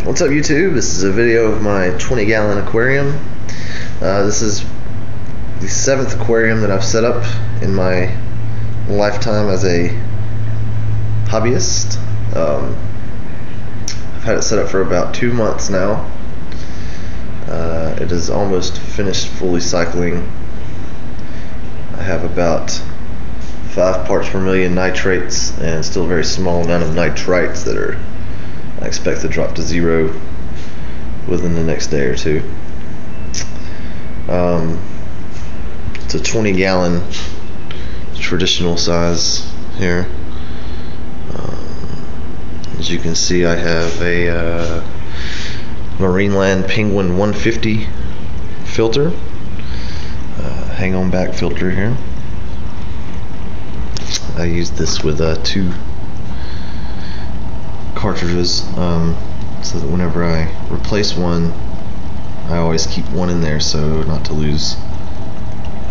What's up YouTube? This is a video of my 20-gallon aquarium. This is the 7th aquarium that I've set up in my lifetime as a hobbyist. I've had it set up for about 2 months now. It is almost finished fully cycling. I have about 5 parts per million nitrates and still a very small amount of nitrites that I expect to drop to 0 within the next day or two. It's a 20-gallon traditional size here. As you can see, I have a Marineland Penguin 150 filter, hang on back filter here. I used this with 2 cartridges, so that whenever I replace one, I always keep one in there so not to lose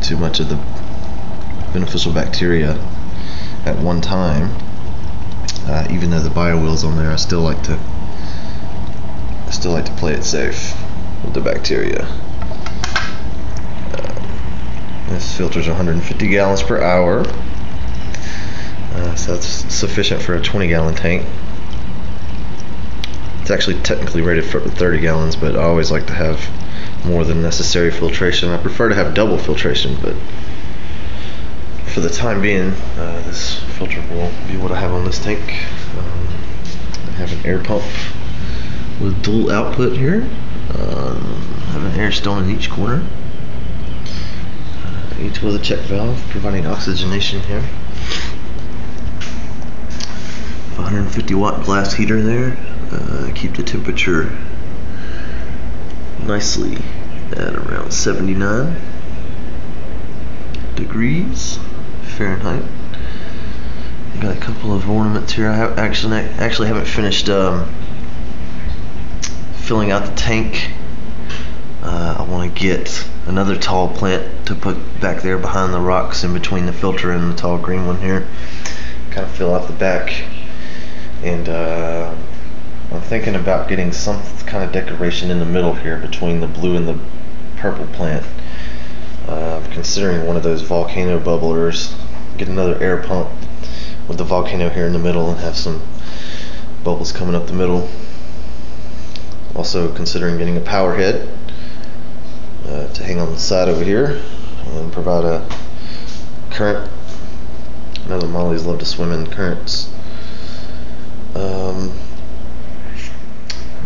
too much of the beneficial bacteria at one time. Even though the bio-wheel's on there, I still like to play it safe with the bacteria. This filter's 150 gallons per hour, so that's sufficient for a 20-gallon tank. It's actually technically rated for 30 gallons, but I always like to have more than necessary filtration. I prefer to have double filtration, but for the time being, this filter will be what I have on this tank. I have an air pump with dual output here. I have an air stone in each corner, each with a check valve providing oxygenation here. 150 watt glass heater there. Keep the temperature nicely at around 79 degrees Fahrenheit. Got a couple of ornaments here. I actually haven't finished filling out the tank. I want to get another tall plant to put back there behind the rocks in between the filter and the tall green one here. Kind of fill out the back, and I'm thinking about getting some kind of decoration in the middle here between the blue and the purple plant. I'm considering one of those volcano bubblers. Get another air pump with the volcano here in the middle and have some bubbles coming up the middle. Also considering getting a power head to hang on the side over here and provide a current. I know the mollies love to swim in currents.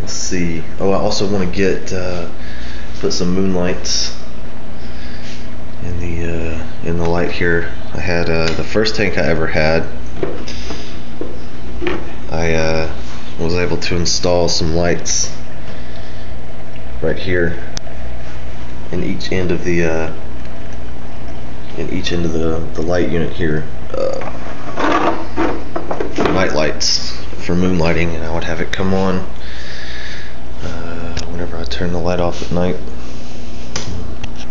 Let's see. Oh, I also want to get put some moonlights in the light here. I had the first tank I ever had. I was able to install some lights right here in each end of the light unit here. Night lights for moonlighting, and I would have it come on whenever I turn the light off at night.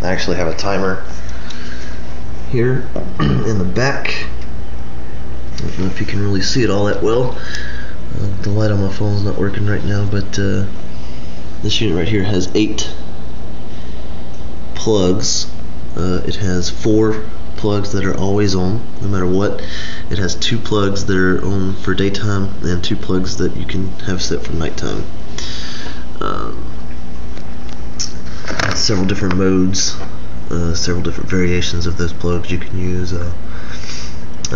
I actually have a timer here in the back. I don't know if you can really see it all that well. The light on my phone is not working right now, but this unit right here has 8 plugs. It has 4 plugs that are always on, no matter what. It has 2 plugs that are on for daytime and 2 plugs that you can have set for nighttime. Several different modes, several different variations of those plugs you can use. I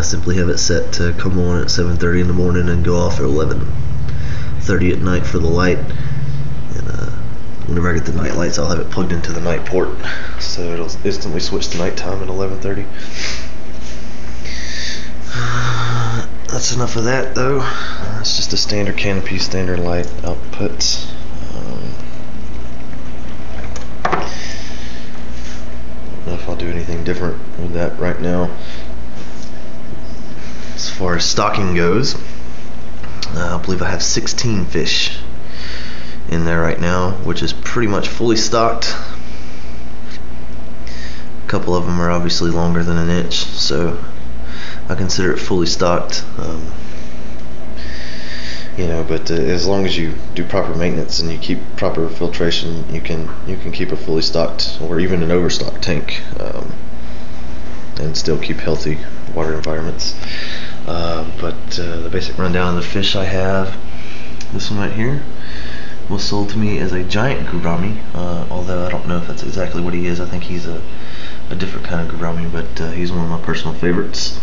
simply have it set to come on at 7:30 in the morning and go off at 11:30 at night for the light. And whenever I get the night lights, I'll have it plugged into the night port, so it'll instantly switch to nighttime at 11:30. That's enough of that, though. It's just a standard canopy, standard light output. I don't know if I'll do anything different with that right now. As far as stocking goes, I believe I have 16 fish in there right now, which is pretty much fully stocked. A couple of them are obviously longer than an inch, so I consider it fully stocked. you know, but as long as you do proper maintenance and you keep proper filtration, you can keep a fully stocked or even an overstocked tank, and still keep healthy water environments. But the basic rundown of the fish I have, this one right here was sold to me as a giant gourami, although I don't know if that's exactly what he is. I think he's a different kind of gourami, but he's one of my personal favorites.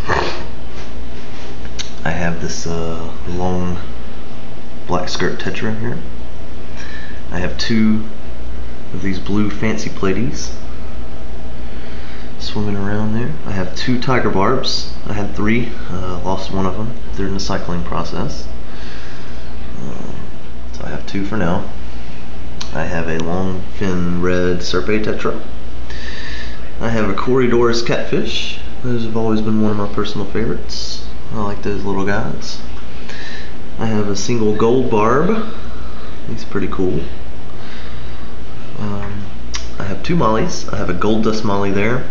I have this long black skirt tetra here. I have 2 of these blue fancy platies swimming around there. I have 2 tiger barbs. I had 3, lost one of them during the cycling process. So I have 2 for now. I have a long fin red serpe tetra. I have a Corydorus catfish. Those have always been one of my personal favorites. I like those little guys. I have a single gold barb. He's pretty cool. I have 2 mollies. I have a gold dust molly there,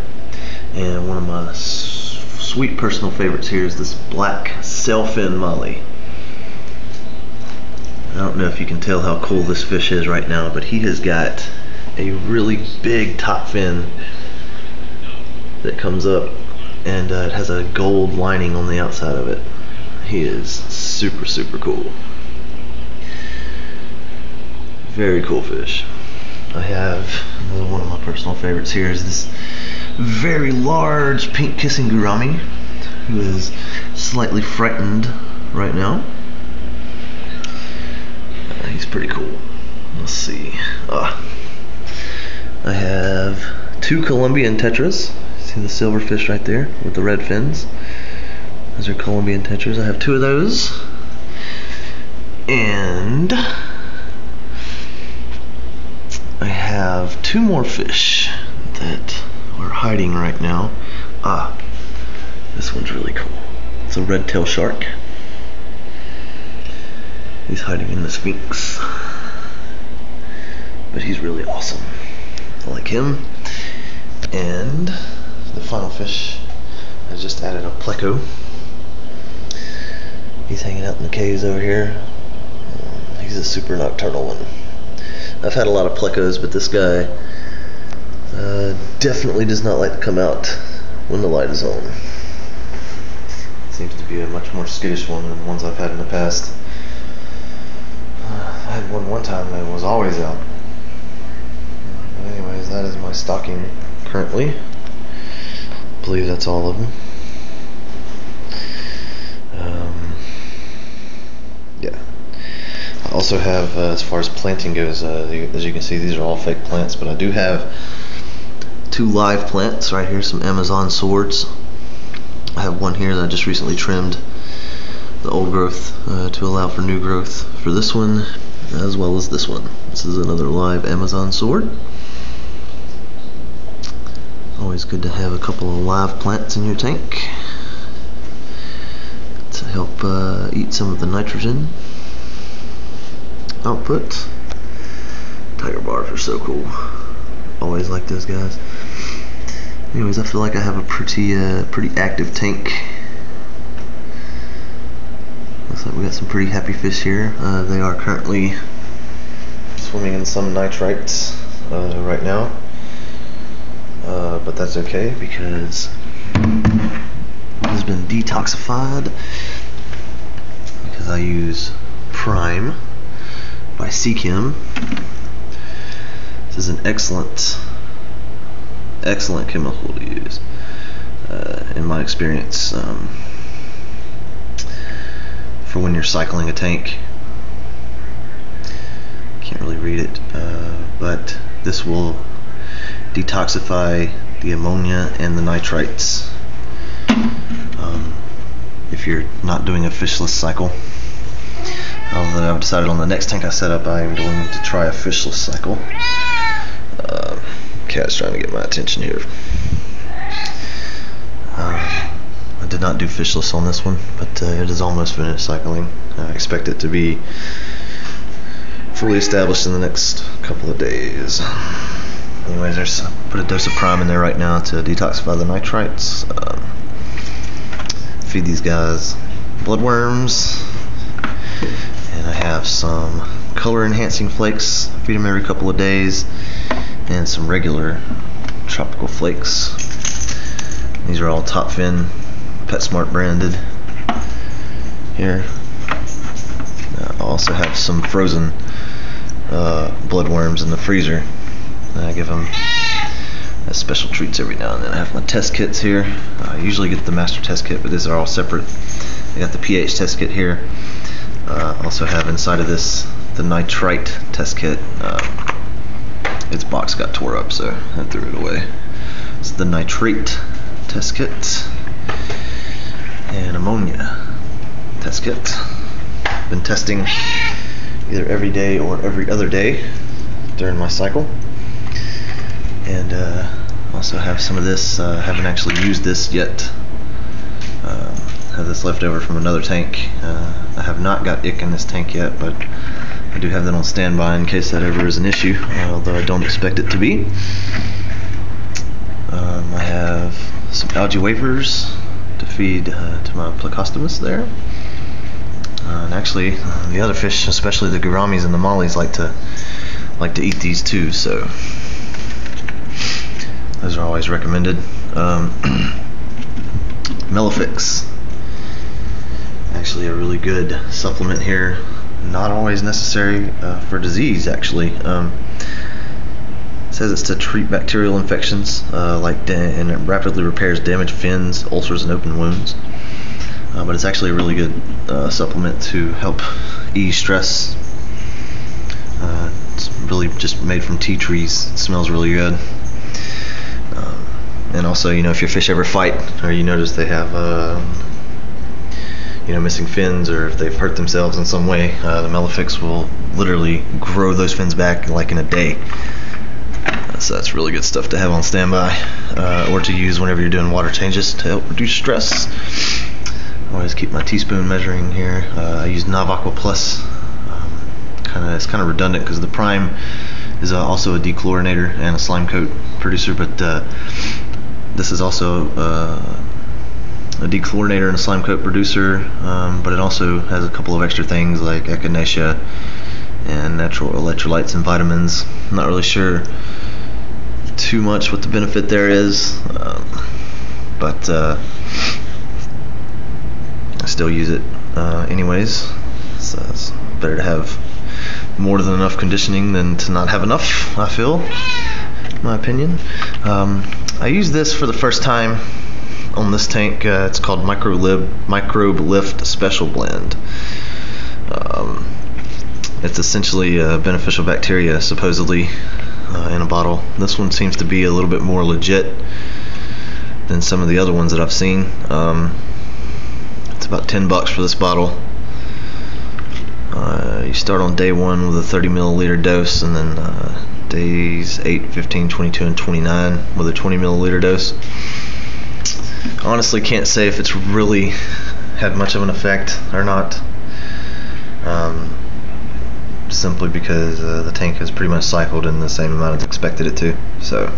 and one of my sweet personal favorites here is this black sailfin molly. I don't know if you can tell how cool this fish is right now, but he has got a really big top fin that comes up, and it has a gold lining on the outside of it. He is super, super cool. Very cool fish. I have another one of my personal favorites here is this very large pink kissing gourami who is slightly frightened right now. He's pretty cool. Let's see. I have 2 Colombian tetras. See the silver fish right there with the red fins? Those are Colombian tetras. I have 2 of those. And I have 2 more fish that are hiding right now. This one's really cool. It's a red tail shark. He's hiding in the Sphinx. But he's really awesome. I like him. And the final fish, I just added a pleco. He's hanging out in the caves over here. He's a super nocturnal one. I've had a lot of plecos, but this guy definitely does not like to come out when the light is on. Seems to be a much more skittish one than the ones I've had in the past. I had one time that was always out. But anyways, that is my stocking currently. I believe that's all of them. Yeah. I also have, as far as planting goes, as you can see, these are all fake plants, but I do have 2 live plants right here, some Amazon swords. I have one here that I just recently trimmed the old growth to allow for new growth for this one, as well as this one. This is another live Amazon sword. Always good to have a couple of live plants in your tank to help eat some of the nitrogen output. Tiger barbs are so cool. Always like those guys. Anyways, I feel like I have a pretty active tank. Looks like we got some pretty happy fish here. They are currently swimming in some nitrites right now. But that's okay because it has been detoxified because I use Prime by Seachem. This is an excellent chemical to use in my experience for when you're cycling a tank. Can't really read it, but this will detoxify the ammonia and the nitrites if you're not doing a fishless cycle. Although I've decided on the next tank I set up I am going to try a fishless cycle. Cat's trying to get my attention here. I did not do fishless on this one, but it is almost finished cycling. I expect it to be fully established in the next couple of days. Anyways, there's put a dose of Prime in there right now to detoxify the nitrites. Feed these guys bloodworms, And I have some color enhancing flakes, feed them every couple of days, and some regular tropical flakes. These are all Top Fin PetSmart branded here. I also have some frozen bloodworms in the freezer. I give them as special treats every now and then. I have my test kits here. I usually get the master test kit, but these are all separate. I got the pH test kit here. Also have inside of this the nitrite test kit. Its box got tore up, so I threw it away. It's the nitrate test kit and ammonia test kit. Been testing either every day or every other day during my cycle. And also have some of this. Haven't actually used this yet. Have this left over from another tank. I have not got ick in this tank yet, but I do have that on standby in case that ever is an issue, although I don't expect it to be. I have some algae wafers to feed to my Plecostomus there. And actually, the other fish, especially the gouramis and the mollies, like to eat these too. So those are always recommended. Malefics, actually a really good supplement here. Not always necessary for disease, actually. It says it's to treat bacterial infections, and it rapidly repairs damaged fins, ulcers, and open wounds. But it's actually a really good supplement to help ease stress. It's really just made from tea trees. It smells really good. And also, if your fish ever fight, or you notice they have missing fins, or if they've hurt themselves in some way, the Malefics will literally grow those fins back like in a day. So that's really good stuff to have on standby, or to use whenever you're doing water changes to help reduce stress. I always keep my teaspoon measuring here. I use Aqua Plus. It's kind of redundant because the Prime is also a dechlorinator and a slime coat producer, but this is also a dechlorinator and a slime coat producer, but it also has a couple of extra things like echinacea and natural electrolytes and vitamins. I'm not really sure too much what the benefit there is, but I still use it anyways. So it's better to have more than enough conditioning than to not have enough, I feel, in my opinion. I used this for the first time on this tank. It's called Microbe Lift Special Blend. It's essentially beneficial bacteria, supposedly, in a bottle. This one seems to be a little bit more legit than some of the other ones that I've seen. It's about $10 for this bottle. You start on day 1 with a 30 milliliter dose, and then days 8, 15, 22, and 29 with a 20 milliliter dose. Honestly, can't say if it's really had much of an effect or not, simply because the tank has pretty much cycled in the same amount as expected it to. So